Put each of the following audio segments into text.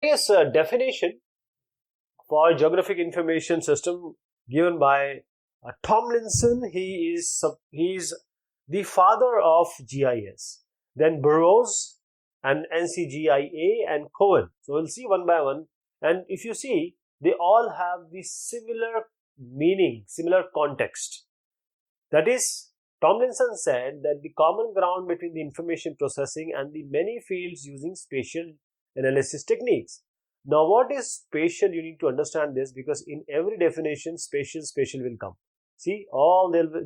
Yes, definition for geographic information system given by Tomlinson. He is the father of GIS. Then Burroughs and NCGIA and Cohen. So we'll see one by one. And if you see, they all have the similar meaning, similar context. That is, Tomlinson said that the common ground between the information processing and the many fields using spatial analysis techniques. Now, what is spatial? You need to understand this, because in every definition, spatial will come. See,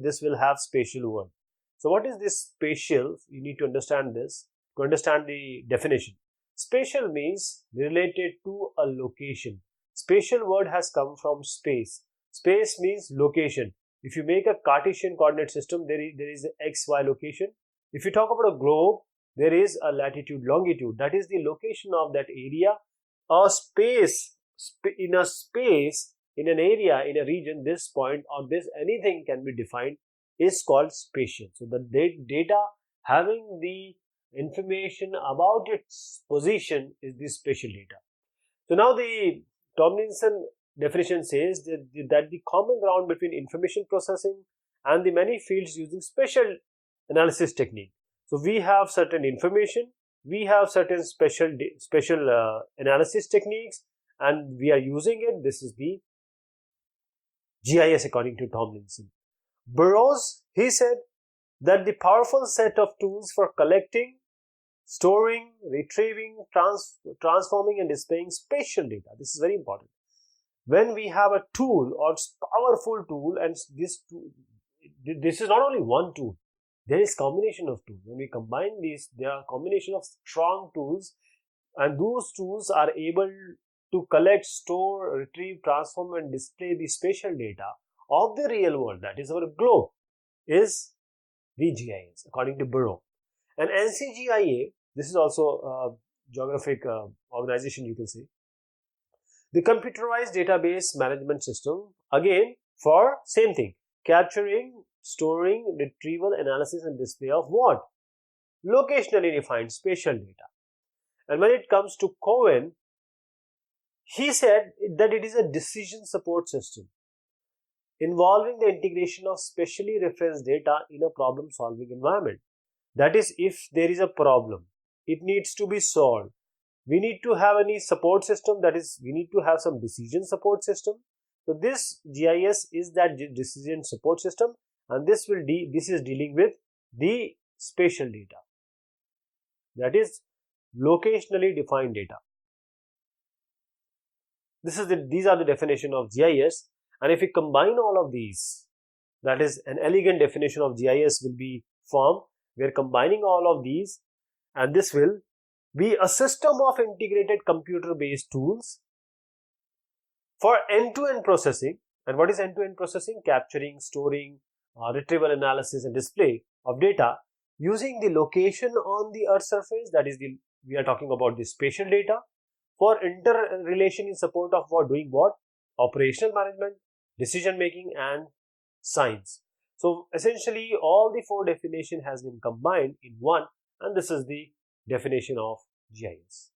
this will have spatial word. So, what is this spatial? You need to understand this to understand the definition. Spatial means related to a location. Spatial word has come from space. Space means location. If you make a Cartesian coordinate system, there is an XY location. If you talk about a globe, there is a latitude, longitude. That is the location of that area. A space, in an area, in a region, this point or this anything can be defined is called spatial. So the data having the information about its position is the spatial data. So now the Tomlinson definition says that the common ground between information processing and the many fields using spatial analysis technique. So we have certain information, we have certain special analysis techniques, and we are using it. This is the GIS according to Tomlinson. Burroughs, he said that the powerful set of tools for collecting, storing, retrieving, transforming and displaying spatial data. This is very important. When we have a tool or powerful tool, and this is not only one tool, there is combination of tools. When we combine these, there are combination of strong tools, and those tools are able to collect, store, retrieve, transform and display the spatial data of the real world, that is our globe, is the GIS according to Burrow. And NCGIA, this is also a geographic organization, you can say, the computerized database management system, again for same thing, capturing, storing, retrieval, analysis and display of what? Locationally defined spatial data. And when it comes to Cohen, he said that it is a decision support system involving the integration of specially referenced data in a problem solving environment. That is, if there is a problem, it needs to be solved, we need to have any support system, that is, we need to have some decision support system. So this GIS is that decision support system, and this is dealing with the spatial data, that is locationally defined data. These are the definition of GIS, and if we combine all of these, that is an elegant definition of GIS will be formed. We are combining all of these, and this will be a system of integrated computer-based tools for end-to-end processing. And what is end-to-end processing? Capturing, storing, retrieval, analysis and display of data using the location on the Earth's surface, that is we are talking about the spatial data, for interrelation in support of doing what? Operational management, decision making and science. So essentially all the four definition has been combined in one, and this is the definition of GIS.